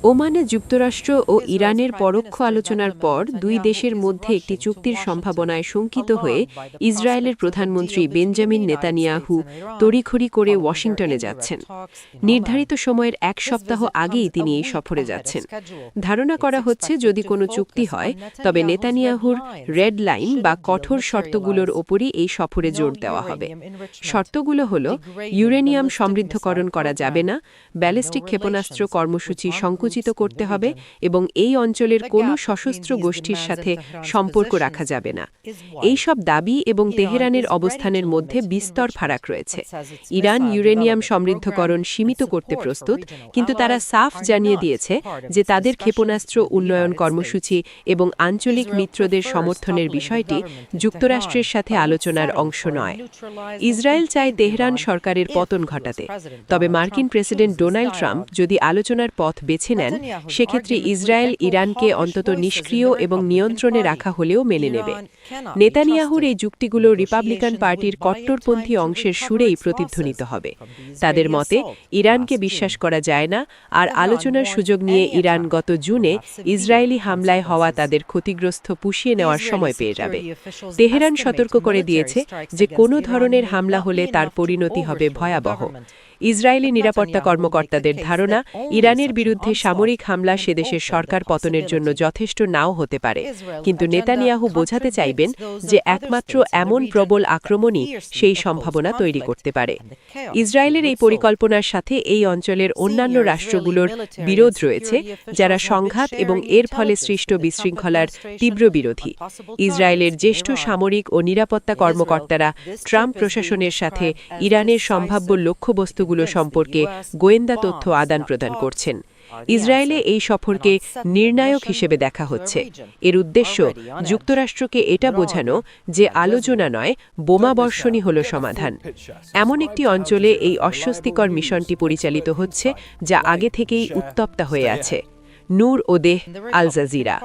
ওমানে যুক্তরাষ্ট্র ও ইরানের পরোক্ষ আলোচনার পর দুই দেশের মধ্যে একটি চুক্তির সম্ভাবনায় শঙ্কিত হয়ে ইসরায়েলের প্রধানমন্ত্রী বেঞ্জামিন নেতানিয়াহু তড়িঘড়ি করে ওয়াশিংটনে যাচ্ছেন। নির্ধারিত সময়ের এক সপ্তাহ আগেই তিনি এই সফরে যাচ্ছেন। ধারণা করা হচ্ছে যদি কোনো চুক্তি হয় তবে নেতানিয়াহুর রেড লাইন বা কঠোর শর্তগুলোর ওপরই এই সফরে জোর দেওয়া হবে। শর্তগুলো হল ইউরেনিয়াম সমৃদ্ধকরণ করা যাবে না, ব্যালিস্টিক ক্ষেপণাস্ত্র কর্মসূচি সংকুচিত করতে হবে এবং এই অঞ্চলের কোনো সশস্ত্র গোষ্ঠীর সাথে সম্পর্ক রাখা যাবে না। এই সব দাবি এবং তেহরানের অবস্থানের মধ্যে বিস্তর ফারাক রয়েছে। ইরান ইউরেনিয়াম সমৃদ্ধকরণ সীমিত করতে প্রস্তুত, কিন্তু তারা সাফ জানিয়ে দিয়েছে যে তাদের ক্ষেপণাস্ত্র উন্নয়ন কর্মসূচি এবং আঞ্চলিক মিত্রদের সমর্থনের বিষয়টি যুক্তরাষ্ট্রের সাথে আলোচনার অংশ নয়। ইসরায়েল চায় তেহরান সরকারের পতন ঘটাতে, তবে মার্কিন প্রেসিডেন্ট ডোনাল্ড ট্রাম্প যদি আলোচনার পথ বেছে নেন সেক্ষেত্রে ইসরায়েল ইরানকে অন্তত নিষ্ক্রিয় এবং নিয়ন্ত্রণে রাখা হলেও মেনে নেবে। নেতানিয়াহুর এই যুক্তিগুলো রিপাবলিকান পার্টির কট্টরপন্থী অংশের সুরেই প্রতিধ্বনিত হবে। তাদের মতে ইরানকে বিশ্বাস করা যায় না, আর আলোচনার সুযোগ নিয়ে ইরান গত জুনে ইসরায়েলি হামলায় হওয়া তাদের ক্ষতিগ্রস্ত পুষিয়ে নেওয়ার সময় পেয়ে যাবে। তেহরান সতর্ক করে দিয়েছে যে কোনো ধরনের হামলা হলে তার পরিণতি হবে ভয়াবহ। ইসরায়েলি নিরাপত্তা কর্মকর্তাদের ধারণা, ইরানের বিরুদ্ধে সামরিক হামলা সেদেশের সরকার পতনের জন্য যথেষ্ট নাও হতে পারে, কিন্তু নেতানিয়াহু বোঝাতে চাইবেন যে একমাত্র এমন প্রবল আক্রমণই সেই সম্ভাবনা তৈরি করতে পারে। ইসরায়েলের এই পরিকল্পনার সাথে এই অঞ্চলের অন্যান্য রাষ্ট্রগুলোর বিরোধ রয়েছে, যারা সংঘাত এবং এর ফলে সৃষ্ট বিশৃঙ্খলার তীব্র বিরোধী। ইসরায়েলের জ্যেষ্ঠ সামরিক ও নিরাপত্তা কর্মকর্তারা ট্রাম্প প্রশাসনের সাথে ইরানের সম্ভাব্য লক্ষ্যবস্তু সম্পর্কে গোয়েন্দা তথ্য আদান প্রদান করছেন। ইসরায়েলে এই সফরকে নির্ণায়ক হিসেবে দেখা হচ্ছে। এর উদ্দেশ্য যুক্তরাষ্ট্রকে এটা বোঝানো যে আলোচনা নয়, বোমাবর্ষণই হল সমাধান। এমন একটি অঞ্চলে এই অস্বস্তিকর মিশনটি পরিচালিত হচ্ছে যা আগে থেকেই উত্তপ্তা হয়ে আছে। নূর ওদেহ, আল জাজিরা।